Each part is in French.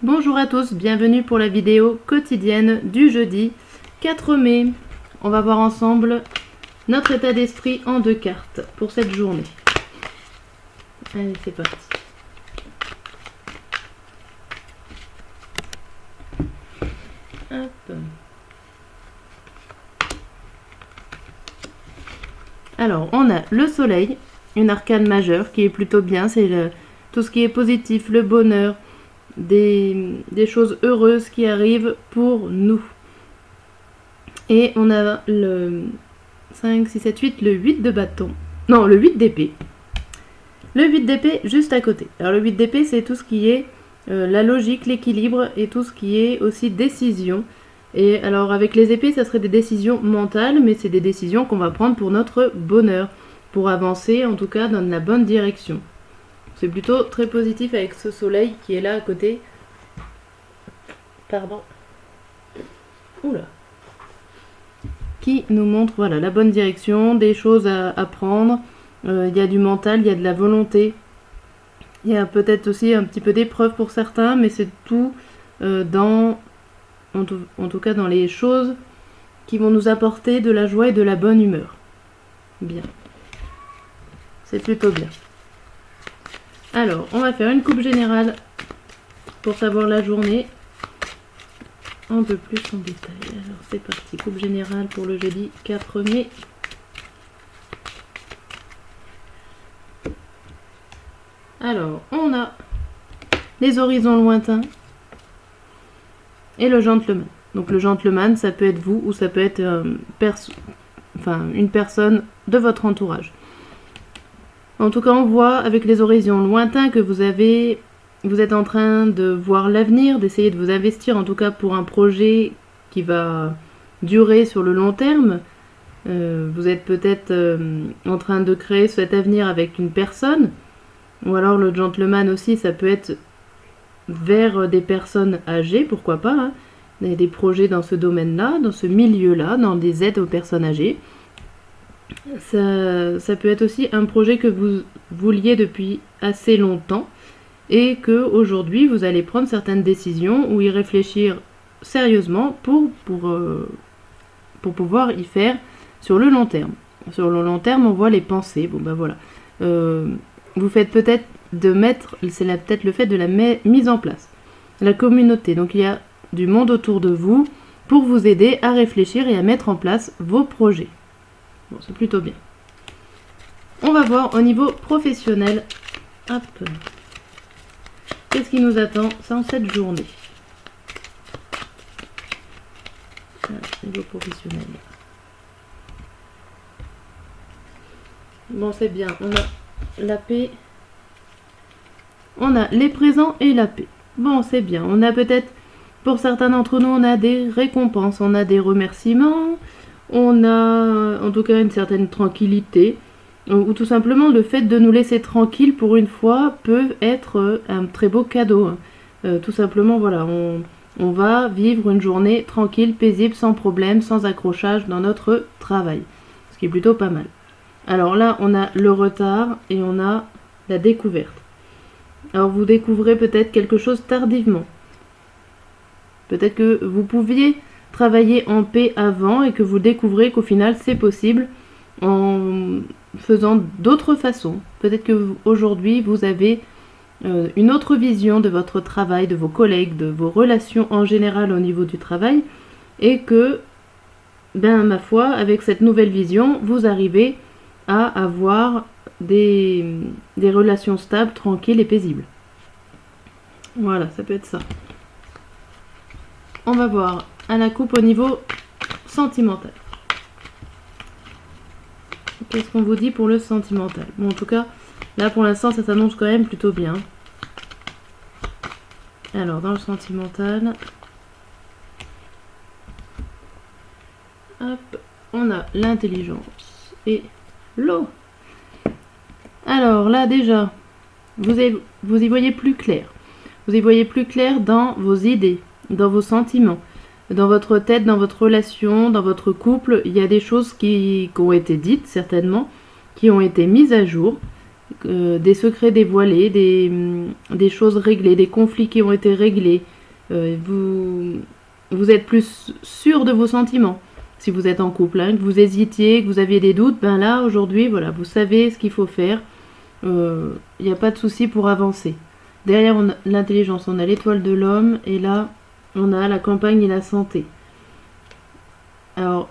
Bonjour à tous, bienvenue pour la vidéo quotidienne du jeudi 4 mai. On va voir ensemble notre état d'esprit en 2 cartes pour cette journée. Allez, c'est parti. Hop. Alors, on a le soleil, une arcane majeure qui est plutôt bien, c'est tout ce qui est positif, le bonheur, des choses heureuses qui arrivent pour nous. Et on a le 5, 6, 7, 8, le 8 de bâton. Non, le 8 d'épée. Le 8 d'épée juste à côté. Alors le 8 d'épée, c'est tout ce qui est la logique, l'équilibre et tout ce qui est aussi décision. Et alors avec les épées, ça serait des décisions mentales, mais c'est des décisions qu'on va prendre pour notre bonheur, pour avancer en tout cas dans la bonne direction. C'est plutôt très positif avec ce soleil qui est là à côté. Pardon. Oula. Qui nous montre voilà, la bonne direction, des choses à prendre. Il y a du mental, il y a de la volonté. Il y a peut-être aussi un petit peu d'épreuve pour certains, mais c'est tout en tout cas dans les choses qui vont nous apporter de la joie et de la bonne humeur. Bien. C'est plutôt bien. Alors, on va faire une coupe générale pour savoir la journée un peu plus en détail. Alors, c'est parti. Coupe générale pour le jeudi 4 mai. Alors, on a les horizons lointains et le gentleman. Donc, le gentleman, ça peut être vous ou ça peut être une personne de votre entourage. En tout cas, on voit avec les horizons lointains que vous êtes en train de voir l'avenir, d'essayer de vous investir en tout cas pour un projet qui va durer sur le long terme. Vous êtes peut-être en train de créer cet avenir avec une personne, ou alors le gentleman aussi, ça peut être vers des personnes âgées, pourquoi pas, hein. Des projets dans ce domaine-là, dans ce milieu-là, dans des aides aux personnes âgées. Ça peut être aussi un projet que vous vouliez depuis assez longtemps et que aujourd'hui vous allez prendre certaines décisions ou y réfléchir sérieusement pour pouvoir y faire sur le long terme. Sur le long terme, on voit les pensées. Bon ben voilà. Vous faites peut-être c'est peut-être le fait de la mise en place. La communauté. Donc il y a du monde autour de vous pour vous aider à réfléchir et à mettre en place vos projets. Bon, c'est plutôt bien. On va voir au niveau professionnel. Hop. Qu'est-ce qui nous attend dans cette journée? Niveau professionnel. Bon, c'est bien. On a la paix. On a les présents et la paix. Bon, c'est bien. On a peut-être, pour certains d'entre nous, on a des récompenses, on a des remerciements. On a en tout cas une certaine tranquillité, ou tout simplement le fait de nous laisser tranquilles pour une fois peut être un très beau cadeau. Tout simplement, voilà, on va vivre une journée tranquille, paisible, sans problème, sans accrochage dans notre travail, ce qui est plutôt pas mal. Alors là, on a le retard et on a la découverte. Alors vous découvrez peut-être quelque chose tardivement. Peut-être que vous pouviez travailler en paix avant et que vous découvrez qu'au final c'est possible en faisant d'autres façons. Peut-être que aujourd'hui vous avez une autre vision de votre travail, de vos collègues, de vos relations en général au niveau du travail et que, ma foi, avec cette nouvelle vision, vous arrivez à avoir des relations stables, tranquilles et paisibles. Voilà, ça peut être ça. On va voir à la coupe au niveau sentimental. Qu'est-ce qu'on vous dit pour le sentimental? Bon, en tout cas, là pour l'instant, ça s'annonce quand même plutôt bien. Alors, dans le sentimental, hop, on a l'intelligence et l'eau. Alors là déjà, vous y voyez plus clair. Vous y voyez plus clair dans vos idées, dans vos sentiments. Dans votre tête, dans votre relation, dans votre couple, il y a des choses qui ont été dites certainement, qui ont été mises à jour. des secrets dévoilés, des choses réglées, des conflits qui ont été réglés. Vous êtes plus sûr de vos sentiments. Si vous êtes en couple, hein, que vous hésitiez, que vous aviez des doutes, ben là, aujourd'hui, voilà, vous savez ce qu'il faut faire. Il n'y a pas de souci pour avancer. Derrière l'intelligence, on a l'étoile de l'homme, et là, on a la campagne et la santé. Alors,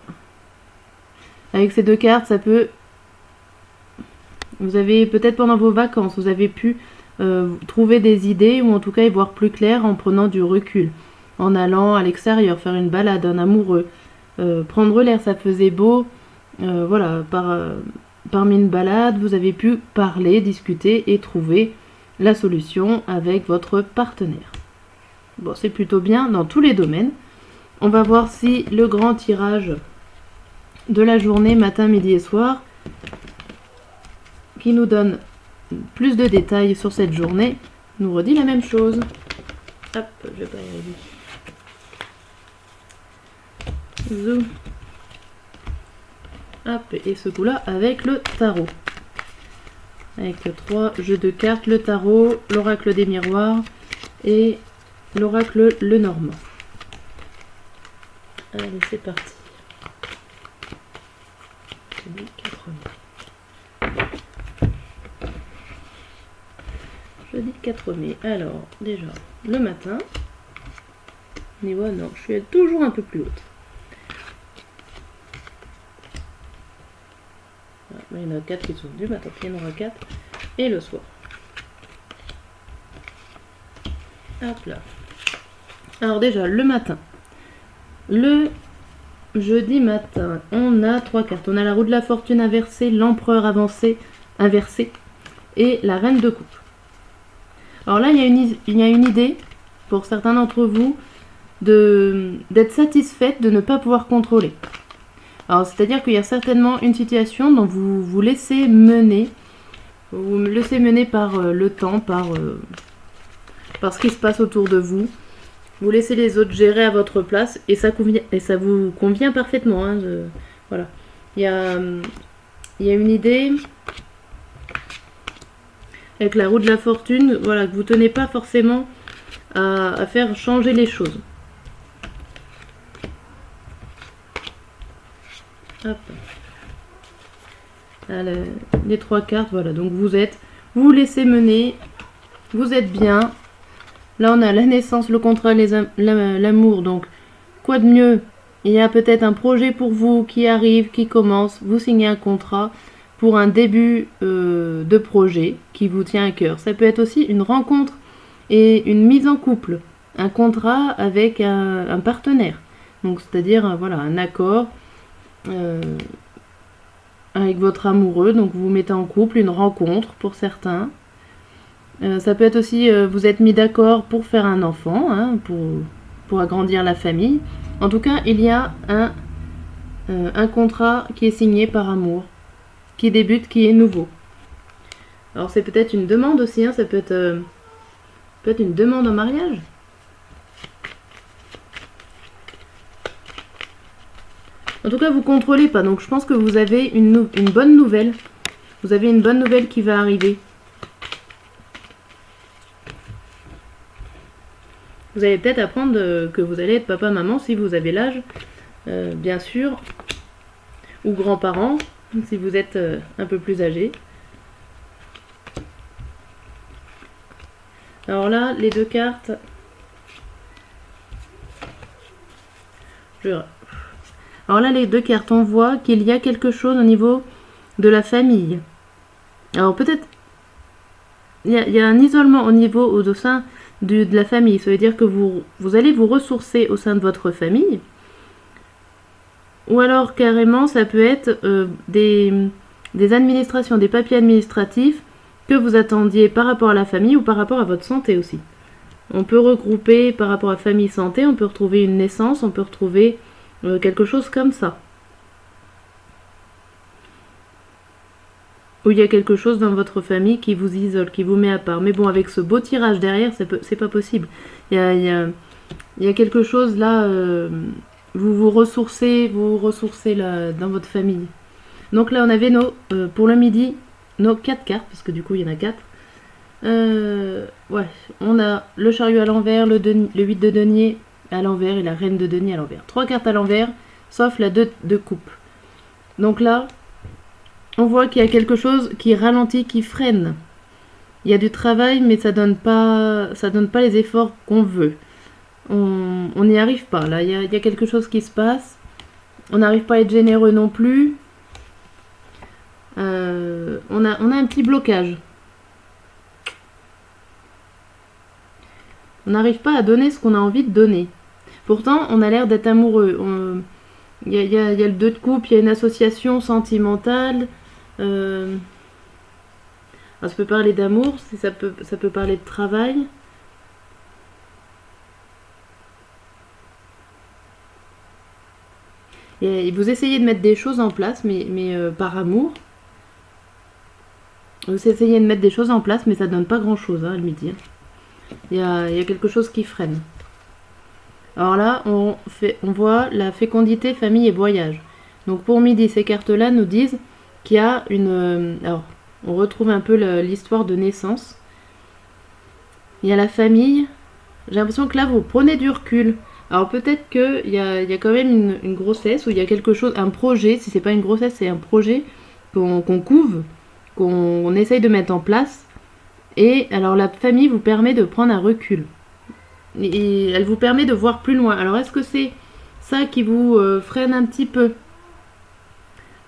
avec ces deux cartes, ça peut... Vous avez, peut-être pendant vos vacances, vous avez pu trouver des idées, ou en tout cas y voir plus clair en prenant du recul. En allant à l'extérieur, faire une balade, un amoureux. Prendre l'air, ça faisait beau. Voilà, parmi une balade, vous avez pu parler, discuter et trouver la solution avec votre partenaire. Bon, c'est plutôt bien dans tous les domaines. On va voir si le grand tirage de la journée, matin, midi et soir, qui nous donne plus de détails sur cette journée, nous redit la même chose. Hop, je vais pas y arriver. Zoom. Hop, et ce coup-là avec le tarot. Avec 3 jeux de cartes, le tarot, l'oracle des miroirs et l'oracle le normand. Allez, c'est parti. Jeudi 4 mai. Jeudi 4 mai. Alors, déjà, le matin. Niveau, non, je suis toujours un peu plus haute. Il y en a 4 qui sont du matin, puis il y en aura 4. Et le soir. Hop là. Alors déjà, le matin. Le jeudi matin, on a 3 cartes. On a la roue de la fortune inversée, l'empereur inversé et la reine de coupe. Alors là, il y a une idée, pour certains d'entre vous, d'être satisfaite de ne pas pouvoir contrôler. Alors, c'est-à-dire qu'il y a certainement une situation dont vous vous laissez mener. Vous vous laissez mener par le temps, par ce qui se passe autour de vous. Vous laissez les autres gérer à votre place et ça vous convient parfaitement. Hein, voilà. Il y a une idée avec la roue de la fortune, voilà, que vous tenez pas forcément à faire changer les choses. Hop. Là, les 3 cartes, voilà, donc vous vous laissez mener, vous êtes bien. Là, on a la naissance, le contrat, l'amour, donc quoi de mieux? Il y a peut-être un projet pour vous qui arrive, qui commence, vous signez un contrat pour un début de projet qui vous tient à cœur. Ça peut être aussi une rencontre et une mise en couple, un contrat avec un partenaire. Donc, c'est-à-dire, voilà, un accord avec votre amoureux, donc vous vous mettez en couple, une rencontre pour certains. Ça peut être aussi, vous êtes mis d'accord pour faire un enfant, hein, pour agrandir la famille. En tout cas, il y a un contrat qui est signé par amour, qui débute, qui est nouveau. Alors c'est peut-être une demande aussi, hein, ça peut être une demande en mariage. En tout cas, vous contrôlez pas, donc je pense que vous avez une bonne nouvelle. Vous avez une bonne nouvelle qui va arriver. Vous allez peut-être apprendre que vous allez être papa-maman si vous avez l'âge, bien sûr, ou grands-parents, si vous êtes un peu plus âgés. Alors là, les 2 cartes... Alors là, les 2 cartes, on voit qu'il y a quelque chose au niveau de la famille. Alors peut-être, il y a un isolement au sein de la famille. Ça veut dire que vous allez vous ressourcer au sein de votre famille. Ou alors carrément, ça peut être des administrations, des papiers administratifs que vous attendiez par rapport à la famille ou par rapport à votre santé aussi. On peut regrouper par rapport à famille santé, on peut retrouver une naissance, on peut retrouver quelque chose comme ça. Ou il y a quelque chose dans votre famille qui vous isole, qui vous met à part. Mais bon, avec ce beau tirage derrière, c'est pas possible. Il y a quelque chose là, vous vous ressourcez là, dans votre famille. Donc là, on avait pour le midi, nos 4 cartes, parce que du coup il y en a 4. Ouais, on a le chariot à l'envers, le 8 de denier à l'envers et la reine de denier à l'envers. 3 cartes à l'envers, sauf la 2 de coupe. Donc là, on voit qu'il y a quelque chose qui ralentit, qui freine. Il y a du travail, mais ça donne pas les efforts qu'on veut. On n'y arrive pas, là. Il y a quelque chose qui se passe. On n'arrive pas à être généreux non plus. On a un petit blocage. On n'arrive pas à donner ce qu'on a envie de donner. Pourtant, on a l'air d'être amoureux. Il y a le 2 de coupe, il y a une association sentimentale. Alors, ça peut parler d'amour, ça peut parler de travail. Et vous essayez de mettre des choses en place, mais par amour. Vous essayez de mettre des choses en place, mais ça donne pas grand-chose, hein, à lui dire. Il y a quelque chose qui freine. Alors là, on voit la fécondité, famille et voyage. Donc pour midi, ces cartes-là nous disent qu'il y a une... alors, on retrouve un peu l'histoire de naissance. Il y a la famille. J'ai l'impression que là, vous prenez du recul. Alors peut-être qu'il y a quand même une grossesse, ou il y a quelque chose, un projet. Si c'est pas une grossesse, c'est un projet qu'on couve, qu'on essaye de mettre en place. Et alors la famille vous permet de prendre un recul. Et elle vous permet de voir plus loin. Alors est-ce que c'est ça qui vous freine un petit peu?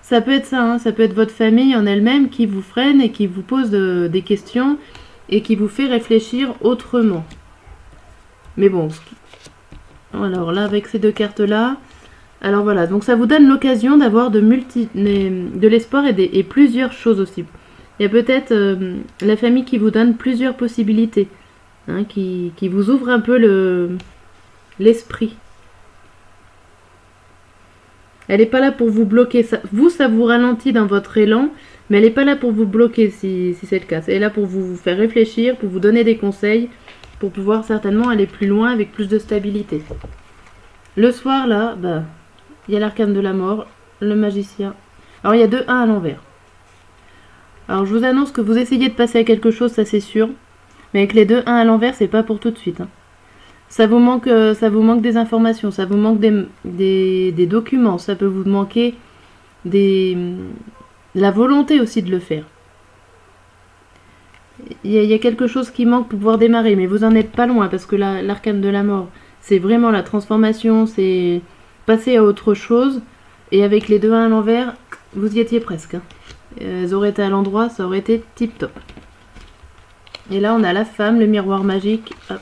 Ça peut être ça, hein, ça peut être votre famille en elle-même qui vous freine et qui vous pose des questions et qui vous fait réfléchir autrement. Mais bon, alors là avec ces 2 cartes-là, alors voilà, donc ça vous donne l'occasion d'avoir de l'espoir et plusieurs choses aussi. Il y a peut-être la famille qui vous donne plusieurs possibilités, hein, qui vous ouvre un peu l'esprit. Elle n'est pas là pour vous bloquer. Ça vous ralentit dans votre élan, mais elle n'est pas là pour vous bloquer si c'est le cas. Elle est là pour vous faire réfléchir, pour vous donner des conseils, pour pouvoir certainement aller plus loin avec plus de stabilité. Le soir, là, il y a l'arcane de la mort, le magicien. Alors, il y a 2 1 à l'envers. Alors je vous annonce que vous essayez de passer à quelque chose, ça c'est sûr. Mais avec les 2 1 à l'envers, c'est pas pour tout de suite. Hein. Ça vous manque des informations, ça vous manque des documents, ça peut vous manquer la volonté aussi de le faire. Il y a quelque chose qui manque pour pouvoir démarrer, mais vous en êtes pas loin parce que l'arcane de la mort, c'est vraiment la transformation, c'est passer à autre chose. Et avec les 2 1 à l'envers, vous y étiez presque. Hein. Elles auraient été à l'endroit, ça aurait été tip top. Et là on a la femme, le miroir magique, hop,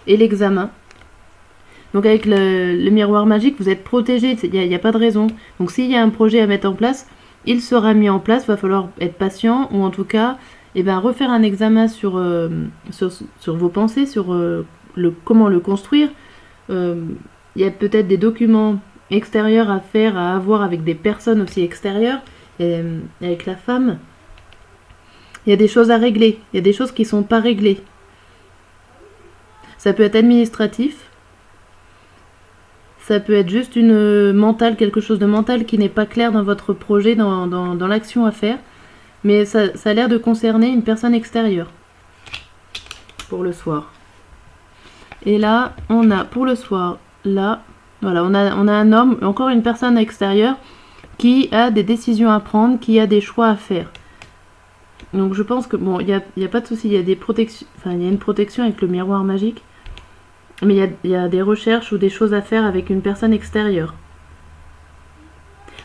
et l'examen. Donc avec le miroir magique, vous êtes protégé, il n'y a pas de raison. Donc s'il y a un projet à mettre en place, il sera mis en place, il va falloir être patient, ou en tout cas, refaire un examen sur vos pensées, sur comment le construire. Il y a peut-être des documents extérieurs à faire, à avoir avec des personnes aussi extérieures. Et avec la femme, il y a des choses à régler, il y a des choses qui ne sont pas réglées. Ça peut être administratif, ça peut être juste quelque chose de mental qui n'est pas clair dans votre projet, dans l'action à faire, mais ça a l'air de concerner une personne extérieure pour le soir. Et là, on a pour le soir, là, voilà, on a un homme, encore une personne extérieure, qui a des décisions à prendre, qui a des choix à faire. Donc je pense que, bon, il n'y a pas de souci, il y a des protections, enfin il y a une protection avec le miroir magique, mais il y a des recherches ou des choses à faire avec une personne extérieure.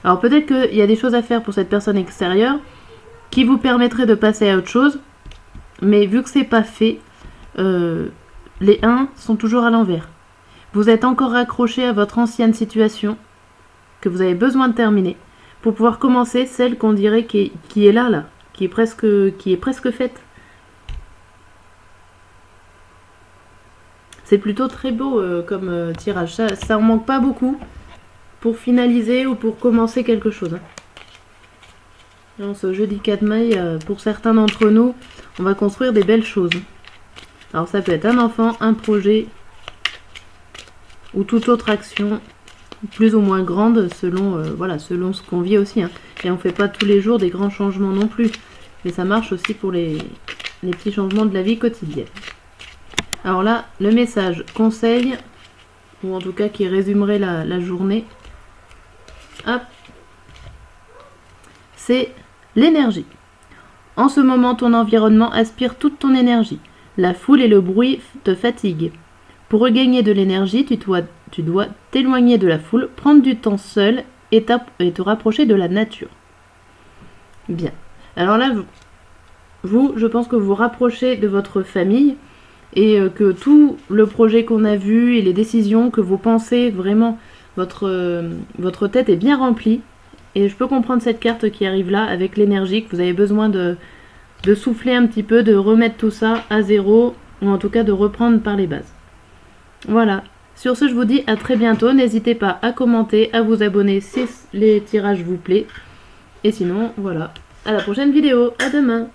Alors peut-être qu'il y a des choses à faire pour cette personne extérieure qui vous permettraient de passer à autre chose, mais vu que c'est pas fait, les 1 sont toujours à l'envers. Vous êtes encore accroché à votre ancienne situation, que vous avez besoin de terminer pour pouvoir commencer celle qu'on dirait qui est là, qui est presque faite. C'est plutôt très beau comme tirage, ça en manque pas beaucoup pour finaliser ou pour commencer quelque chose. Hein. Ce jeudi 4 mai, pour certains d'entre nous, on va construire des belles choses. Alors ça peut être un enfant, un projet ou toute autre action plus ou moins grande selon ce qu'on vit aussi. Hein. Et on ne fait pas tous les jours des grands changements non plus. mais ça marche aussi pour les petits changements de la vie quotidienne. Alors là, le message conseil, ou en tout cas qui résumerait la journée, hop, c'est l'énergie. En ce moment, ton environnement aspire toute ton énergie. La foule et le bruit te fatiguent. Pour regagner de l'énergie, tu dois t'éloigner de la foule, prendre du temps seul et te rapprocher de la nature. Bien. Alors là, vous, je pense que vous vous rapprochez de votre famille et que tout le projet qu'on a vu et les décisions que vous pensez vraiment, votre tête est bien remplie. Et je peux comprendre cette carte qui arrive là avec l'énergie, que vous avez besoin de souffler un petit peu, de remettre tout ça à zéro, ou en tout cas de reprendre par les bases. Voilà. Sur ce, je vous dis à très bientôt. N'hésitez pas à commenter, à vous abonner si les tirages vous plaisent. Et sinon, voilà. À la prochaine vidéo. À demain.